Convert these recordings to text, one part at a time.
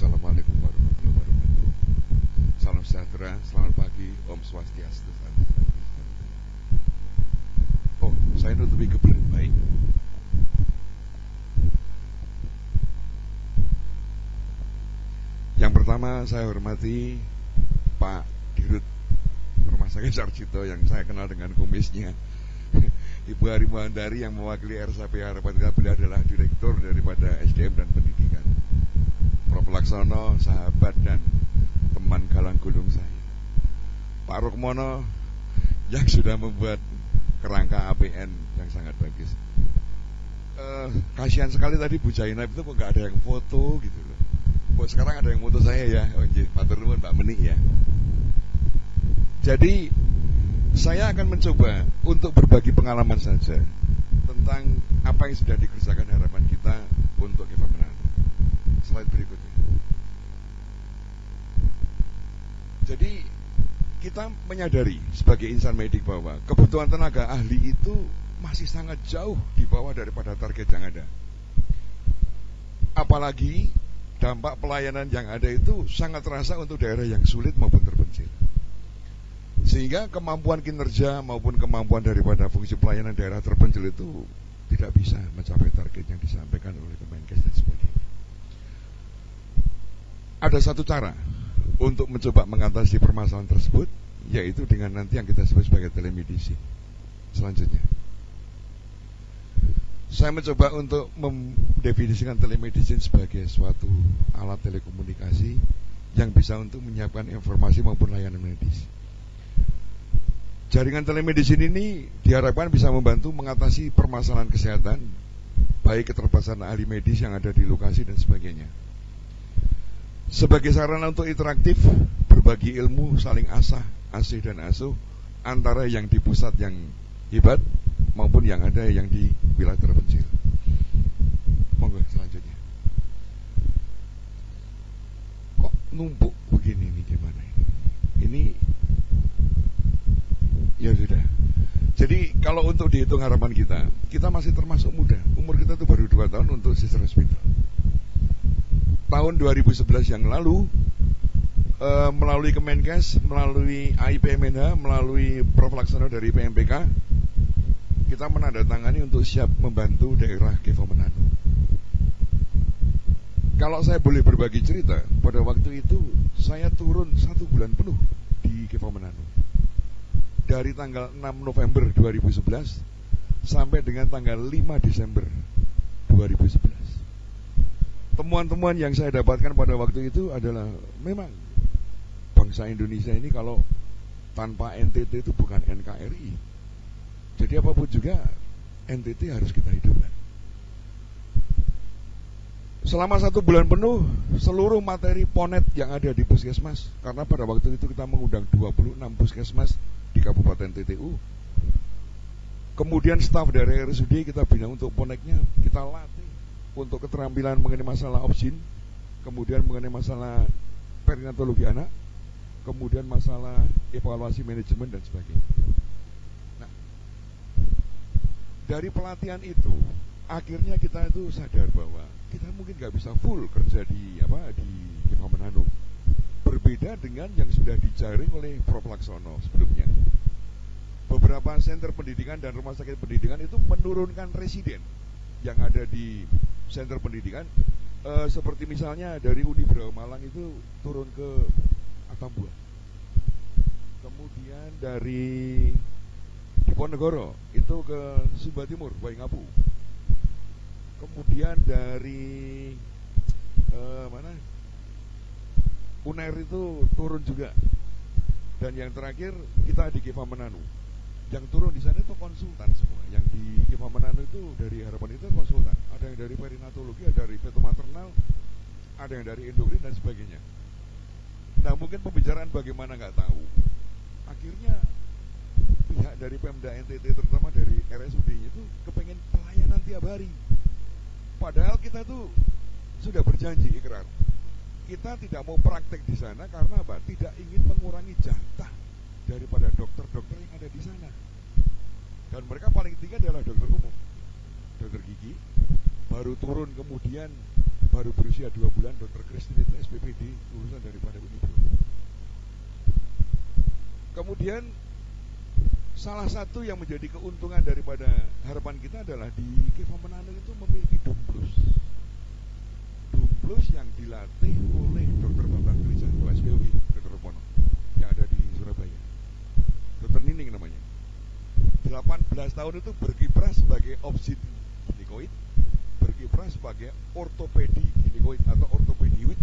Assalamualaikum warahmatullahi wabarakatuh. Salam sejahtera, selamat pagi, Om Swastiastu. Oh, saya nutupi kebelakang, baik. Yang pertama saya hormati Pak Dirut Rumah Sakit Sarjito yang saya kenal dengan kumisnya, Ibu Harimandari yang mewakili RSAP Harapan Kita. Beliau adalah Direktur daripada SDM dan Pendidikan. Prof. Laksono, sahabat dan teman galang gulung saya. Pak Rukmono yang sudah membuat kerangka APN yang sangat bagus. Kasihan sekali tadi Bu Jainab itu kok gak ada yang foto gitu loh. Kok sekarang ada yang foto saya ya. Oh iya, matur nuwun Mbak Menik ya. Jadi saya akan mencoba untuk berbagi pengalaman saja tentang apa yang sudah dikerjakan harapan kita untuk Keva Menantu. Slide berikutnya. Jadi kita menyadari sebagai insan medik bahwa kebutuhan tenaga ahli itu masih sangat jauh di bawah daripada target yang ada. Apalagi dampak pelayanan yang ada itu sangat terasa untuk daerah yang sulit maupun terpencil. Sehingga kemampuan kinerja maupun kemampuan daripada fungsi pelayanan daerah terpencil itu tidak bisa mencapai target yang disampaikan oleh Kemenkes dan sebagainya. Ada satu cara untuk mencoba mengatasi permasalahan tersebut, yaitu dengan nanti yang kita sebut sebagai telemedicine. Selanjutnya, saya mencoba untuk mendefinisikan telemedicine sebagai suatu alat telekomunikasi yang bisa untuk menyiapkan informasi maupun layanan medis. Jaringan telemedicine ini diharapkan bisa membantu mengatasi permasalahan kesehatan, baik keterbatasan ahli medis yang ada di lokasi dan sebagainya. Sebagai sarana untuk interaktif, berbagi ilmu, saling asih dan asuh antara yang di pusat yang hebat maupun yang ada yang di wilayah terpencil. Monggo selanjutnya. Kok numpuk begini nih, gimana ini? Ini ya sudah. Jadi kalau untuk dihitung harapan kita masih termasuk muda. Umur kita itu baru 2 tahun untuk sister hospital. Tahun 2011 yang lalu melalui Kemenkes, melalui AIPMNH, melalui Prof. Laksono dari PMPK, kita menandatangani untuk siap membantu daerah Keva Menantu. Kalau saya boleh berbagi cerita, pada waktu itu saya turun 1 bulan penuh di Keva Menantu. Dari tanggal 6 November 2011 sampai dengan tanggal 5 Desember 2011. Temuan-temuan yang saya dapatkan pada waktu itu adalah memang bangsa Indonesia ini kalau tanpa NTT itu bukan NKRI. Jadi apapun juga NTT harus kita hidupkan. Selama 1 bulan penuh seluruh materi PONET yang ada di puskesmas, karena pada waktu itu kita mengundang 26 puskesmas di Kabupaten TTU. Kemudian staf dari RSUD kita bina untuk PONET-nya, kita latih untuk keterampilan mengenai masalah opsin, kemudian mengenai masalah perinatologi anak, kemudian masalah evaluasi manajemen dan sebagainya. Nah, dari pelatihan itu, akhirnya kita itu sadar bahwa kita mungkin nggak bisa full kerja di Keva Menantu. Berbeda dengan yang sudah dijaring oleh Prof. Laksono sebelumnya. Beberapa senter pendidikan dan rumah sakit pendidikan itu menurunkan residen yang ada di senter pendidikan, seperti misalnya dari Unibra Malang itu turun ke Atambua, kemudian dari Diponegoro itu ke Sumba Timur, Waingapu, kemudian dari Unair itu turun juga, dan yang terakhir kita di Keva Menantu. Yang turun di sana itu konsultan semua. Yang di Keva Menantu itu dari harapan itu konsultan. Ada yang dari perinatologi, ada dari petomaternal, ada yang dari endokrin dan sebagainya. Nah mungkin pembicaraan bagaimana nggak tahu. Akhirnya pihak dari Pemda NTT terutama dari RSUD itu kepengen pelayanan tiap hari. Padahal kita tuh sudah berjanji ikrar. Kita tidak mau praktek di sana karena apa? Tidak ingin mengurangi jatah daripada dokter-dokter yang ada di sana. Dan mereka paling tinggi adalah dokter umum, dokter gigi, baru turun kemudian baru berusia 2 bulan dokter Kristin itu SPP Kemudian salah satu yang menjadi keuntungan daripada harapan kita adalah di Keva Menanu itu memiliki dumplus. Dumplus yang dilatih oleh Dr. Bambang Krijanto, SPOG, Dr. Pono, yang ada di Surabaya. Dr. Nining namanya. 18 tahun itu berkiprah sebagai obstin ginikoid, berkiprah sebagai ortopedi ginikoid atau ortopediwid.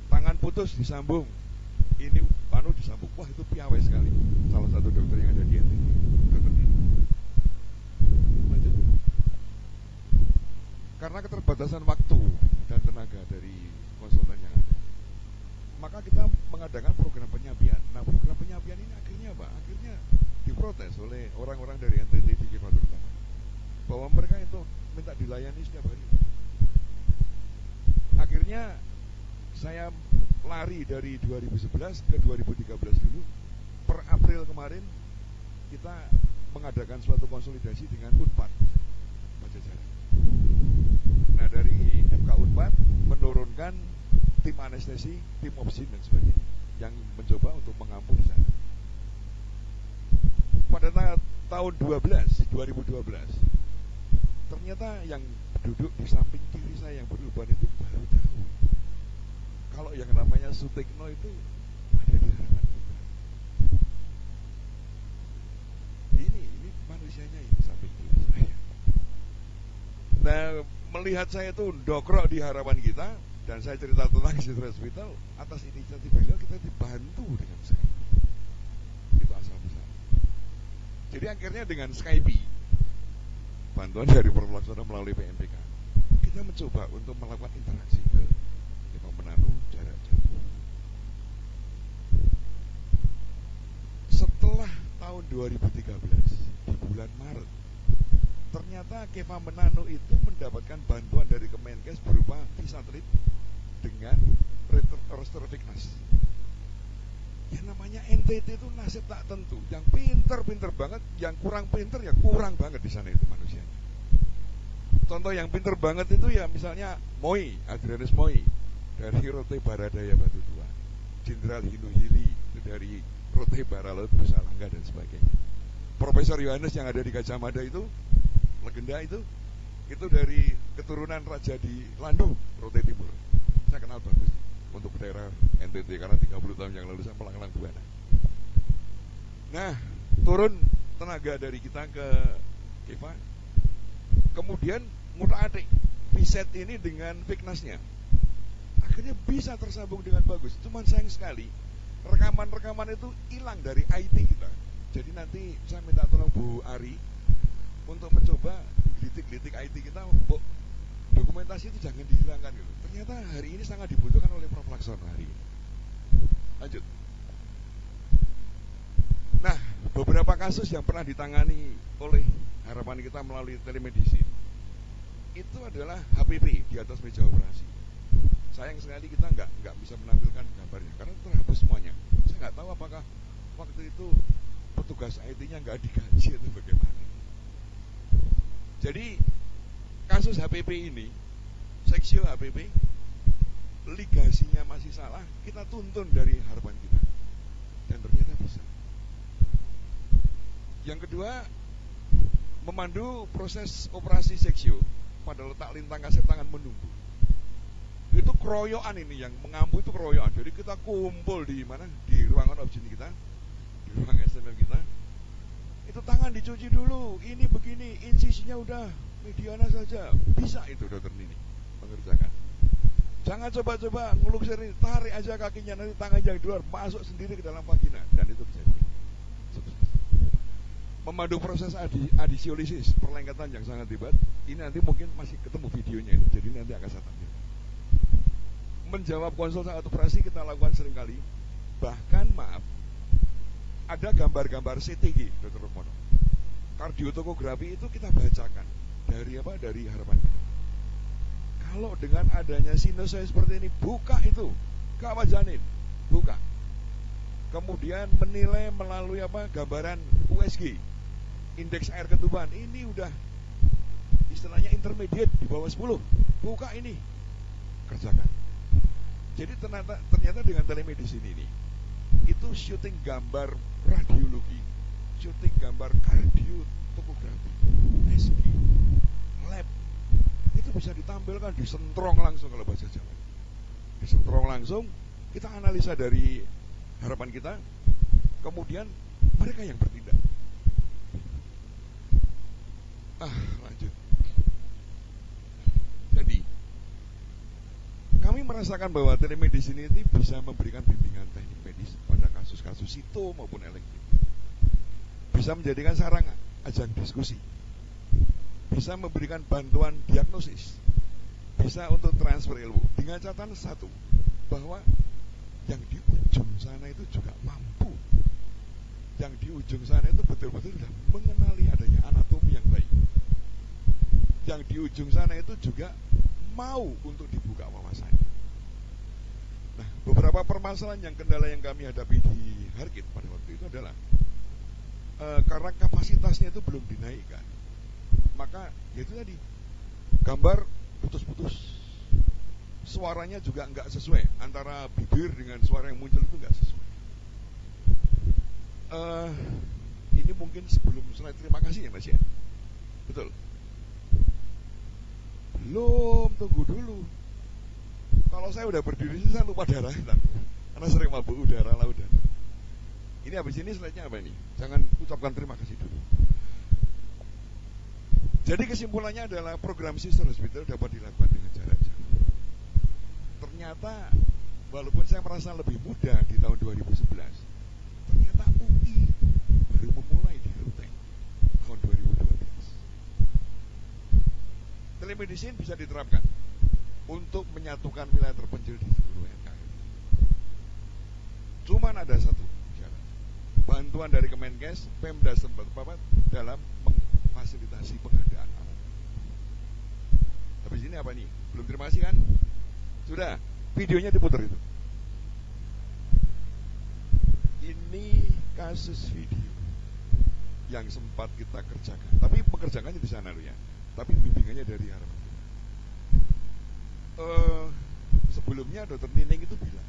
Tangan putus disambung, ini panu disambung. Wah, itu piawai sekali. Salah satu dokter yang ada di NTT, dokter ini. Lanjut. Karena keterbatasan waktu dan tenaga dari konsultan yang ada, maka kita mengadakan program penyapian. Nah, program penyapian ini akhirnya apa? Akhirnya diprotes oleh orang-orang dari NTT di Keva terutama, bahwa mereka itu minta dilayani setiap hari. Akhirnya saya lari dari 2011 ke 2013 dulu. Per April kemarin kita mengadakan suatu konsolidasi dengan Unpad Pajajaran. Nah, dari FK Unpad menurunkan tim anestesi, tim obstin dan sebagainya yang mencoba untuk mengampu di sana. Pada tahun 2012 ternyata yang duduk di samping kiri saya yang beruban itu baru tahu kalau yang namanya Sutikno itu ada di harapan kita. Ini manusianya ini samping kiri saya. Nah, melihat saya itu dokrok di harapan kita dan saya cerita tentang Citra Hospital, atas inisiatif beliau kita dibantu dengan Skype. Itu asal besar. Jadi akhirnya dengan Skype, bantuan dari Perpelaksana melalui PMPK, kita mencoba untuk melakukan interaksi ke Keva Menanu jarak jauh. Setelah tahun 2013 di bulan Maret, ternyata Keva Menanu itu mendapatkan bantuan dari Kemenkes berupa visa trip dengan roster Vignas. Yang namanya NTT itu nasib tak tentu. Yang pinter banget, yang kurang pinter ya kurang banget di sana itu manusianya. Contoh yang pinter banget itu ya misalnya Moi, Adrianus Moi dari Rote Baradaya Batu Tua, Jenderal Hinu Hili itu dari Rote Baralaut Busalangga dan sebagainya. Profesor Yohanes yang ada di Gajah Mada itu, legenda itu dari keturunan raja di Landu, Rote Timur. Saya kenal bagus untuk daerah NTT karena 30 tahun yang lalu saya melanglang Buana. Nah, turun tenaga dari kita ke Keva, kemudian ngutak-atik Viset ini dengan Vignasnya, akhirnya bisa tersambung dengan bagus. Cuman sayang sekali rekaman-rekaman itu hilang dari IT kita. Jadi nanti saya minta tolong Bu Ari untuk mencoba gelitik-gelitik IT kita, dokumentasi itu jangan dihilangkan gitu. Ternyata hari ini sangat dibutuhkan oleh Prof. Laksono hari ini. Lanjut. Nah, beberapa kasus yang pernah ditangani oleh harapan kita melalui telemedicine itu adalah HPP di atas meja operasi. Sayang sekali kita nggak bisa menampilkan gambarnya karena terhapus semuanya. Saya nggak tahu apakah waktu itu petugas IT-nya nggak digaji atau bagaimana. Jadi kasus HPP ini, seksio HPP, ligasinya masih salah, kita tuntun dari harapan kita, dan ternyata bisa. Yang kedua, memandu proses operasi seksio pada letak lintang kasep tangan menunggu. Itu keroyokan ini, yang mengampu itu keroyokan. Jadi kita kumpul di mana? Di ruangan objin kita, di ruang SMM kita. Itu tangan dicuci dulu, ini begini, insisinya udah mediana saja. Bisa itu dokter ini mengerjakan. Jangan coba-coba ngeluksir ini, tarik aja kakinya, nanti tangan yang keluar masuk sendiri ke dalam vagina, dan itu bisa. Memandu proses adisiolisis, perlengketan yang sangat hebat. Ini nanti mungkin masih ketemu videonya ini, jadi nanti akan saya tampilkan. Menjawab konsul saat operasi kita lakukan seringkali. Bahkan maaf, ada gambar-gambar CTG, Dr. Rukmono. Kardiotokografi itu kita bacakan dari apa? Dari harapan kita. Kalau dengan adanya sinus seperti ini, buka itu, gawat janin, buka. Kemudian menilai melalui apa? Gambaran USG, indeks air ketuban. Ini udah istilahnya intermediate di bawah 10. Buka ini, kerjakan. Jadi ternyata dengan telemedicine ini, itu itu syuting gambar radiologi, syuting gambar kardiotomografi, SG, lab, itu bisa ditampilkan, disentrong langsung kalau bahasa Jawa. Disentrong langsung, kita analisa dari harapan kita, kemudian mereka yang bertindak. Lanjut. Jadi, kami merasakan bahwa telemedicine ini bisa memberikan bimbingan teknik medis pada kasus-kasus sito maupun elektif. Bisa menjadikan sarang ajang diskusi. Bisa memberikan bantuan diagnosis. Bisa untuk transfer ilmu. Dengan catatan satu, bahwa yang di ujung sana itu juga mampu. Yang di ujung sana itu betul-betul sudah mengenali adanya anatomi yang baik. Yang di ujung sana itu juga mau untuk dibuka wawasannya. Nah, beberapa permasalahan kendala yang kami hadapi di Harkit pada waktu itu adalah karena kapasitasnya itu belum dinaikkan. Maka yaitu tadi, gambar putus-putus, suaranya juga nggak sesuai, antara bibir dengan suara yang muncul itu nggak sesuai. Ini mungkin sebelum slide terima kasih ya Mas ya. Betul. Belum, tunggu dulu. Kalau saya udah berdiri saya lupa darah karena sering mabuk udara laudan. Ini habis ini slide-nya apa ini? Jangan ucapkan terima kasih dulu. Jadi kesimpulannya adalah program Sister Hospital dapat dilakukan dengan jarak jauh. Ternyata walaupun saya merasa lebih muda di tahun 2011, ternyata UI baru memulai di Ruteng tahun 2012. Telemedicine bisa diterapkan untuk menyatukan wilayah terpencil di seluruh NKRI. Cuman ada satu syarat, bantuan dari Kemenkes, Pemda setempat dalam memfasilitasi pengadaan alat. Habis ini apa nih? Belum terima kasih kan? Sudah, videonya diputar itu. Ini kasus video yang sempat kita kerjakan. Tapi pekerjaannya di sana loh ya. Tapi bimbingannya dari harapan. Sebelumnya Dokter Nining itu bilang,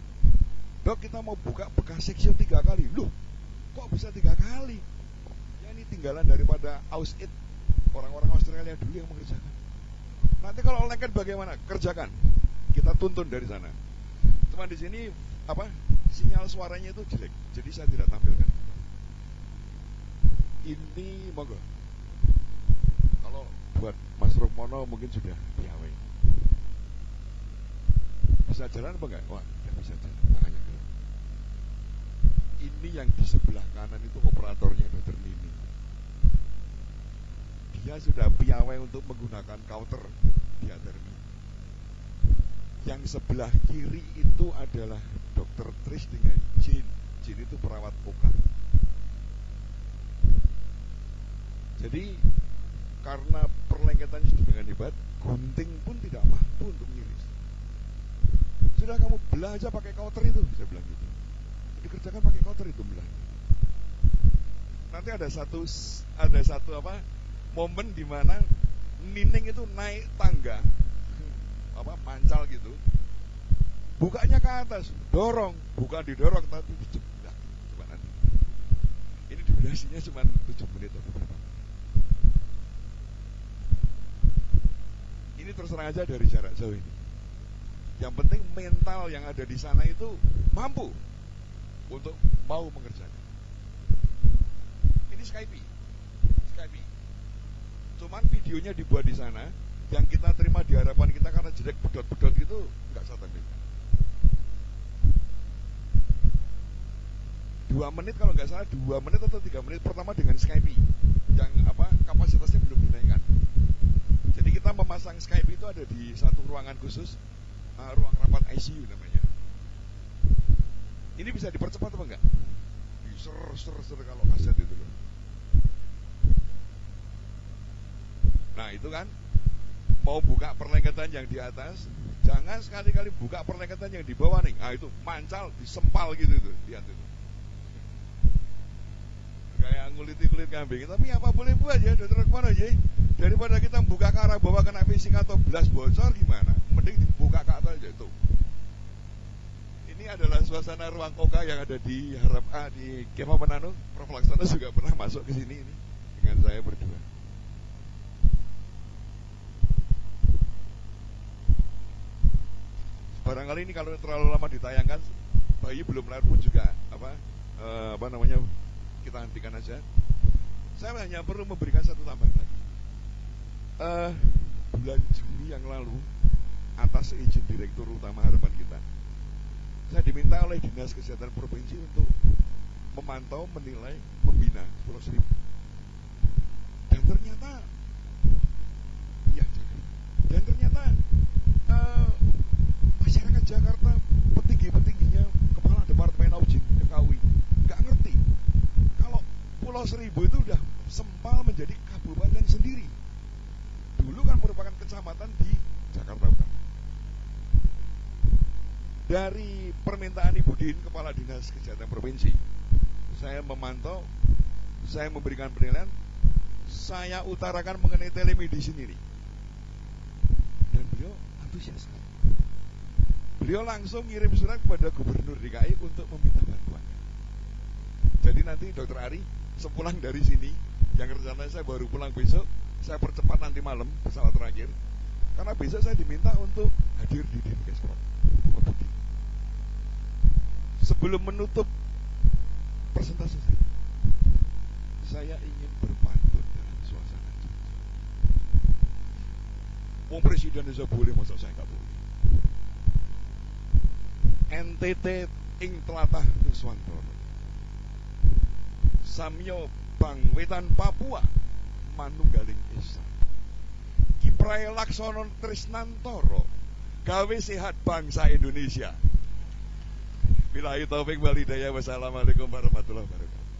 Dok, kita mau buka bekas seksio 3 kali. Loh, kok bisa 3 kali? Ya ini tinggalan daripada Aus-It, orang-orang Australia dulu yang mengerjakan. Nanti kalau lengket bagaimana? Kerjakan. Kita tuntun dari sana. Cuma di sini sinyal suaranya itu jelek, jadi saya tidak tampilkan. Ini monggo. Kalau buat Mas Rukmono mungkin sudah piawai. Bisa jalan apa enggak? Wah, tidak bisa jalan, tangannya gerak. Ini yang di sebelah kanan itu operatornya Dr. Nini. Dia sudah piawai untuk menggunakan counter diatermi. Yang sebelah kiri itu adalah Dr. Tris dengan Jin. Jin itu perawat Oka. Jadi karena perlengketannya sedemikian hebat, gunting pun tidak mampu untuk mengiris. Sudah kamu belah aja pakai counter itu, saya bilang gitu. Dikerjakan pakai counter itu belah. Nanti ada satu momen di mana Nining itu naik tangga, mancal gitu, bukanya ke atas, dorong, bukan didorong tapi dijeblak. Coba nanti. Ini durasinya cuma 7 menit atau berapa. Ini terus terang aja dari jarak jauh ini. Yang penting mental yang ada di sana itu mampu untuk mau mengerjakan. Ini Skype. Cuman videonya dibuat di sana, yang kita terima di harapan kita karena jelek bedot-bedot gitu nggak saya tampilkan. 2 menit kalau nggak salah, 2 menit atau 3 menit pertama dengan Skype yang kapasitasnya belum dinaikkan. Jadi kita memasang Skype itu ada di satu ruangan khusus, ruang rapat ICU namanya. Ini bisa dipercepat apa enggak? Ser kalau kaset itu loh. Nah itu kan, mau buka perlengketan yang di atas, jangan sekali-kali buka perlengketan yang di bawah nih. Nah itu mancal, disempal gitu itu, lihat itu. Kayak nguliti-kulit kambing. Tapi apa boleh buat ya, Dokter kemana aja? Daripada kita buka ke arah bawah kena fisik atau belas bocor gimana? Mending dibuka ke atas aja itu. Ini adalah suasana ruang koka yang ada di Harap A di Kemah Menanu. Prof Laksana juga pernah masuk ke sini ini dengan saya berdua. Barangkali ini kalau terlalu lama ditayangkan, bayi belum lahir pun juga apa namanya kita hentikan aja. Saya hanya perlu memberikan satu tambahan lagi. Bulan Juli yang lalu, atas izin Direktur Utama Harapan Kita, saya diminta oleh Dinas Kesehatan Provinsi untuk memantau, menilai, membina Pulau Seribu. Dan ternyata, iya, dan ternyata masyarakat Jakarta, petinggi-petingginya, Kepala Departemen Audit FKUI, nggak ngerti kalau Pulau Seribu itu udah sempal menjadi kabupaten sendiri. Dulu kan merupakan kecamatan di Jakarta Utara. Dari permintaan Ibu Din, Kepala Dinas Kesehatan Provinsi, saya memantau, saya memberikan penilaian, saya utarakan mengenai telemedicine ini. Dan beliau antusias. Beliau langsung ngirim surat kepada Gubernur DKI untuk meminta bantuan. Jadi nanti Dr. Ari sepulang dari sini, yang rencananya saya baru pulang besok, saya percepat nanti malam pesawat terakhir, karena besok saya diminta untuk hadir di Dinkesprov. Sebelum menutup presentasi saya ingin berpantun dalam suasana Jogja. Wong presiden bisa boleh, masa saya nggak boleh? NTT ing tlatah Nuswantara, Samyo Bang Wetan Papua, manunggaling esa. Kiprae Laksono Trisnantoro, gawe sehat bangsa Indonesia. Billahi taufik wal hidayah. Wassalamualaikum warahmatullahi wabarakatuh.